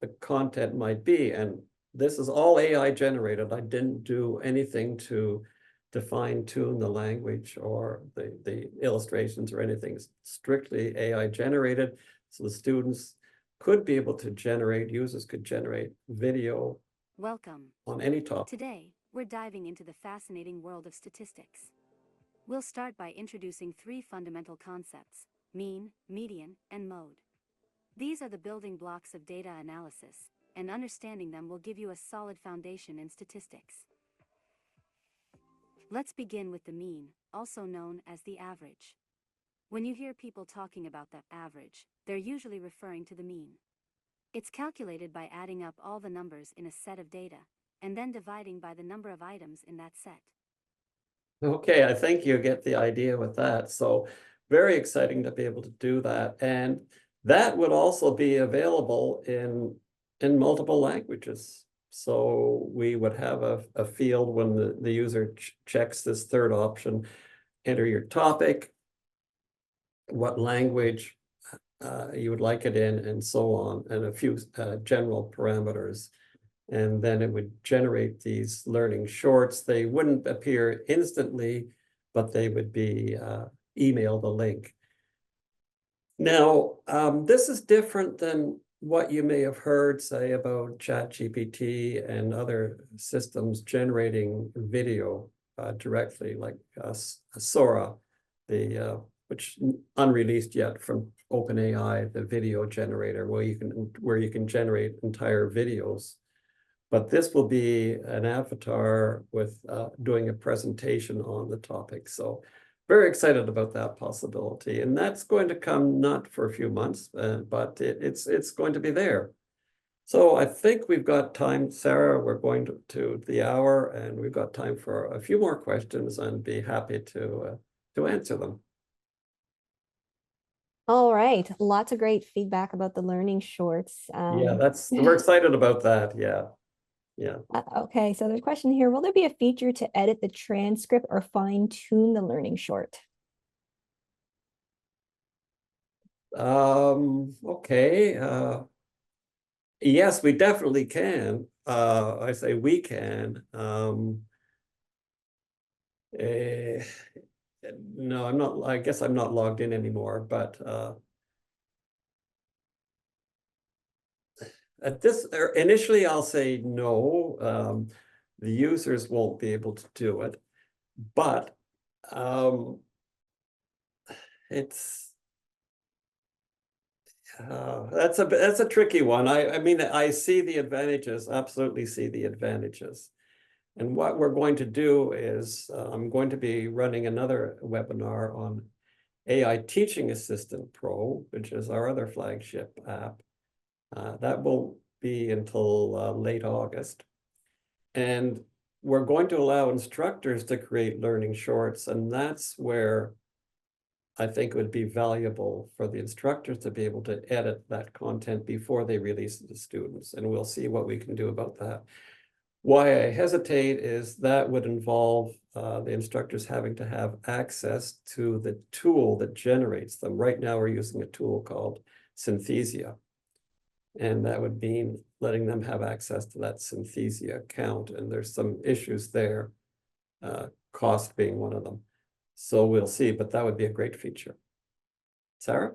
the content might be. And this is all AI generated. I didn't do anything to fine tune the language or the illustrations or anything. It's strictly AI generated. So the students could be able to generate, users could generate video. Welcome. On any topic. Today, we're diving into the fascinating world of statistics. We'll start by introducing 3 fundamental concepts: mean, median, and mode. These are the building blocks of data analysis, and understanding them will give you a solid foundation in statistics. Let's begin with the mean, also known as the average. When you hear people talking about that average, they're usually referring to the mean. It's calculated by adding up all the numbers in a set of data, and then dividing by the number of items in that set. Okay, I think you get the idea with that. So very exciting to be able to do that. And that would also be available in multiple languages. So we would have a field when the user checks this third option, enter your topic, what language you would like it in, and so on, and a few general parameters. And then it would generate these learning shorts. They wouldn't appear instantly, but they would be emailed a link. Now, this is different than what you may have heard say about ChatGPT and other systems generating video directly, like Sora, which unreleased yet from OpenAI, the video generator, where you can generate entire videos. But this will be an avatar with doing a presentation on the topic. So very excited about that possibility. And that's going to come not for a few months, but it's going to be there. So I think we've got time, Sarah. We're going to the hour, and we've got time for a few more questions, and be happy to answer them. All right, lots of great feedback about the learning shorts. Yeah, we're excited about that. Yeah, yeah. Okay, so there's a question here. Will there be a feature to edit the transcript or fine-tune the learning short? Okay. Yes, we definitely can. I say we can. No, I'm not. I guess I'm not logged in anymore, but at this, initially I'll say no. The users won't be able to do it, but it's that's a tricky one. I mean, I see the advantages, absolutely see the advantages. And what we're going to do is I'm going to be running another webinar on AI Teaching Assistant Pro, which is our other flagship app. That will be until late August. And we're going to allow instructors to create learning shorts, and that's where I think it would be valuable for the instructors to be able to edit that content before they release it to students. And we'll see what we can do about that. Why I hesitate is that would involve the instructors having to have access to the tool that generates them. Right now, we're using a tool called Synthesia. And that would mean letting them have access to that Synthesia account. And there's some issues there, cost being one of them. So we'll see, but that would be a great feature. Sarah?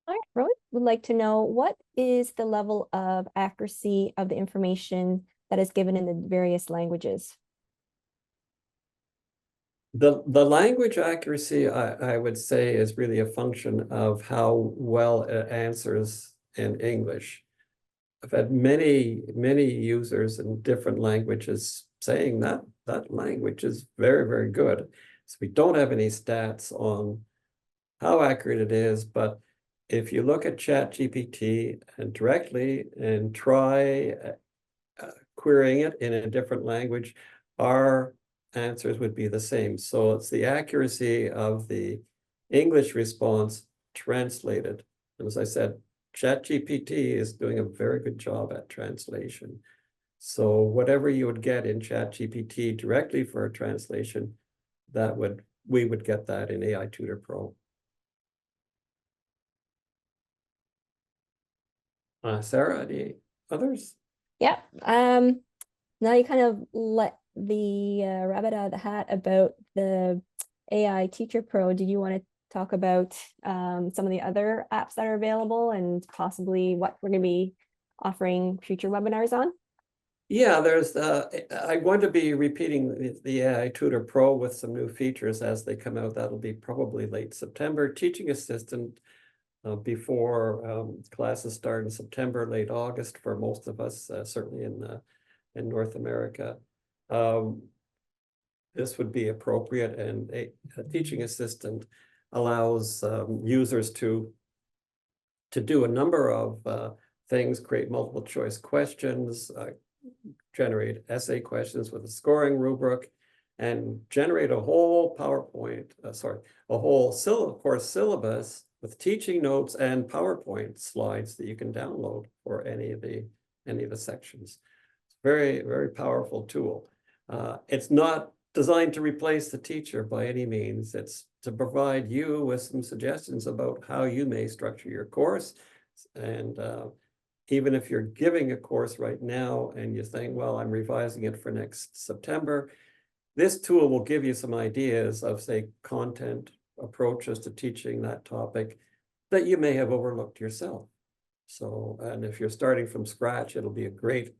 I really would like to know, what is the level of accuracy of the information that is given in the various languages? The language accuracy, I would say, is really a function of how well it answers in English. I've had many users in different languages saying that language is very, very good. So we don't have any stats on how accurate it is, but if you look at ChatGPT and directly and try querying it in a different language, our answers would be the same. So it's the accuracy of the English response translated. And as I said, ChatGPT is doing a very good job at translation. So whatever you would get in ChatGPT directly for a translation, we would get that in AI Tutor Pro. Sarah, any others? Yeah. Now you kind of let the rabbit out of the hat about the AI Teacher Pro. Did you want to talk about some of the other apps that are available and possibly what we're going to be offering future webinars on? Yeah, I'm going to be repeating the AI Tutor Pro with some new features as they come out. That'll be probably late September. Teaching Assistant before classes start in September, late August for most of us, certainly in North America. This would be appropriate, and a teaching assistant allows users to do a number of things, create multiple choice questions, generate essay questions with a scoring rubric, and generate a whole a whole course syllabus with teaching notes and PowerPoint slides that you can download for any of the sections. It's very, very powerful tool. It's not designed to replace the teacher by any means. It's to provide you with some suggestions about how you may structure your course. And even if you're giving a course right now and you're saying, well, I'm revising it for next September, this tool will give you some ideas of, say, content approaches to teaching that topic that you may have overlooked yourself. So, and if you're starting from scratch, it'll be a great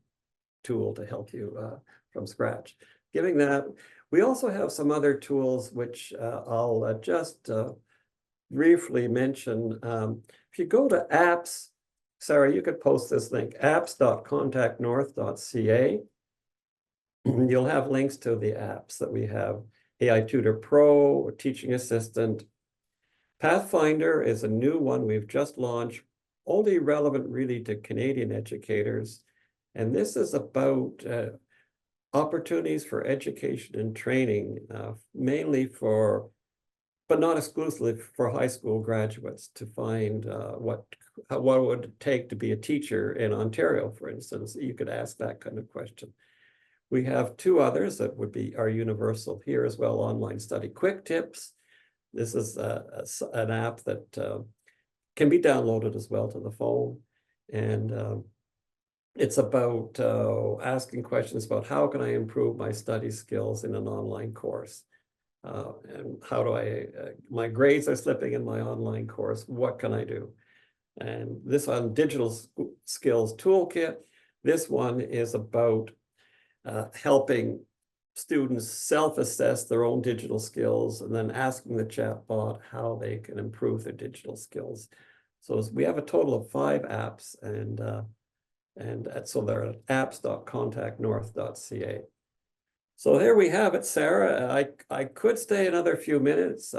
tool to help you from scratch. Giving that, we also have some other tools which I'll just briefly mention. If you go to apps, Sarah, you could post this link, apps.contactnorth.ca. You'll have links to the apps that we have. AI Tutor Pro, Teaching Assistant. Pathfinder is a new one we've just launched, only relevant really to Canadian educators. And this is about opportunities for education and training, mainly for, but not exclusively for high school graduates to find what it would take to be a teacher in Ontario, for instance. You could ask that kind of question. We have two others that would be are universal here as well, Online Study Quick Tips. This is an app that can be downloaded as well to the phone. And it's about asking questions about how can I improve my study skills in an online course? And how do my grades are slipping in my online course, what can I do? And this on Digital Skills Toolkit, this one is about helping students self-assess their own digital skills and then asking the chatbot how they can improve their digital skills. So we have a total of 5 apps, and so they're at apps.contactnorth.ca. So here we have it, Sarah. I could stay another few minutes.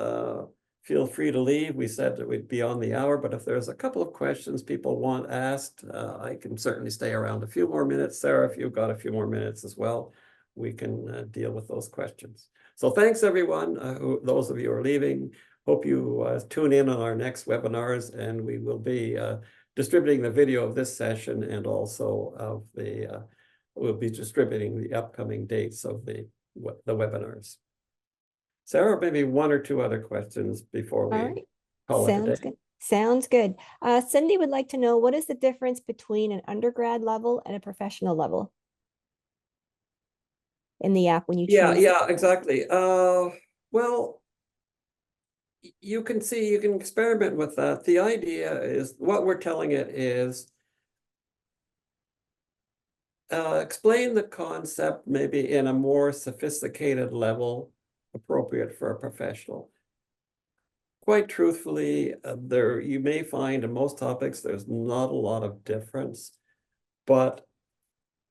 Feel free to leave. We said that we'd be on the hour, but if there's a couple of questions people want asked, I can certainly stay around a few more minutes. Sarah, if you've got a few more minutes as well, we can deal with those questions. So thanks, everyone. Those of you who are leaving, hope you tune in on our next webinars, and we will be distributing the video of this session and also of the we'll be distributing the upcoming dates of the webinars. Sarah, maybe 1 or 2 other questions before we All right. call it a Sounds day. good. Sounds good. Cindy would like to know, what is the difference between an undergrad level and a professional level in the app when you choose? Yeah, exactly. Well, you can experiment with that. The idea is, what we're telling it is, explain the concept maybe in a more sophisticated level appropriate for a professional. Quite truthfully, you may find in most topics there's not a lot of difference, but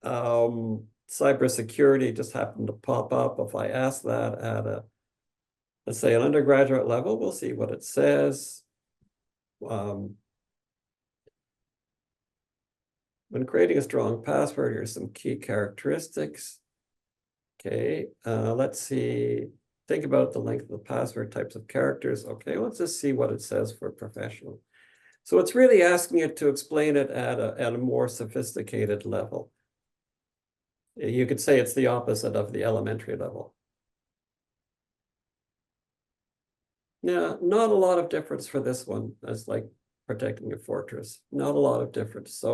cybersecurity just happened to pop up. If I ask that at let's say an undergraduate level, we'll see what it says. When creating a strong password, here's some key characteristics. Okay, let's see. Think about the length of the password, types of characters. Okay, let's just see what it says for professional. So it's really asking it to explain it at a more sophisticated level. You could say it's the opposite of the elementary level. Yeah, not a lot of difference for this one. That's like protecting a fortress. Not a lot of difference.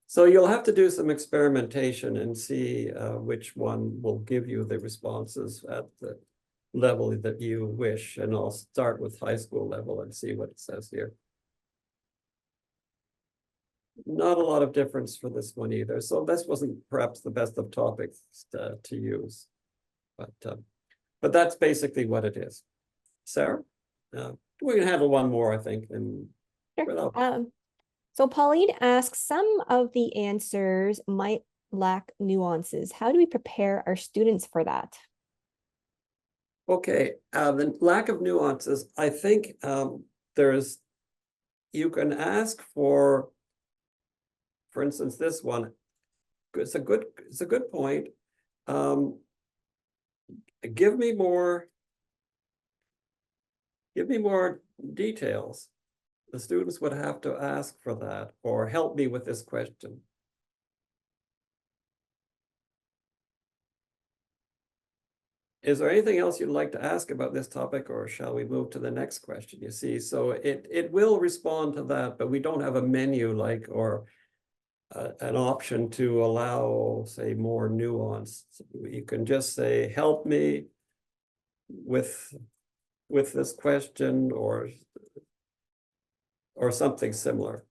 So you'll have to do some experimentation and see which one will give you the responses at the level that you wish. And I'll start with high school level and see what it says here. Not a lot of difference for this one either. So this wasn't perhaps the best of topics to use, but that's basically what it is. Sarah, we can handle one more, I think. And Sure. So Pauline asks, some of the answers might lack nuances. How do we prepare our students for that? Okay, the lack of nuances, I think you can ask for instance, this one, it's a good point. Give me more details. The students would have to ask for that, or help me with this question. Is there anything else you'd like to ask about this topic, or shall we move to the next question? You see, so it will respond to that, but we don't have a menu or an option to allow, say, more nuance. You can just say, help me with this question, or something similar.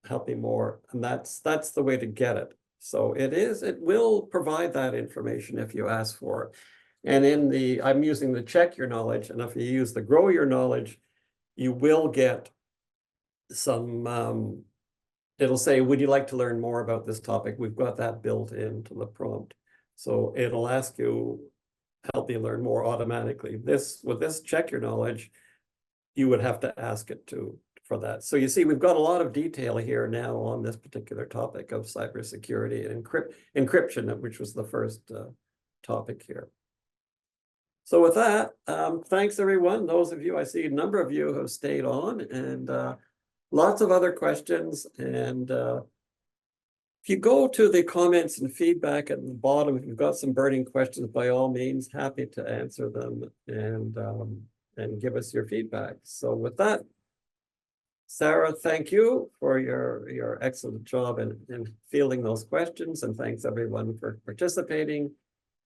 Help me more, and that's the way to get it. So it will provide that information if you ask for it. And I'm using the check your knowledge, and if you use the grow your knowledge, you will get some, it'll say, would you like to learn more about this topic? We've got that built into the prompt. So it'll ask you, help you learn more automatically. With this check your knowledge, you would have to ask it for that. So you see, we've got a lot of detail here now on this particular topic of cybersecurity and encryption, which was the first topic here. So with that, thanks everyone. Those of you, I see a number of you have stayed on, and lots of other questions. And if you go to the comments and feedback at the bottom, if you've got some burning questions, by all means, happy to answer them and give us your feedback. So with that, Sarah, thank you for your excellent job in fielding those questions, and thanks everyone for participating.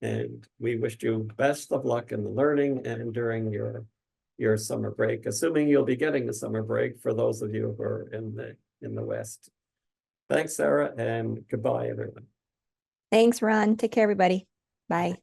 And we wish you best of luck in the learning and during your summer break, assuming you'll be getting the summer break for those of you who are in the West. Thanks, Sarah, and goodbye, everyone. Thanks, Ron. Take care, everybody. Bye.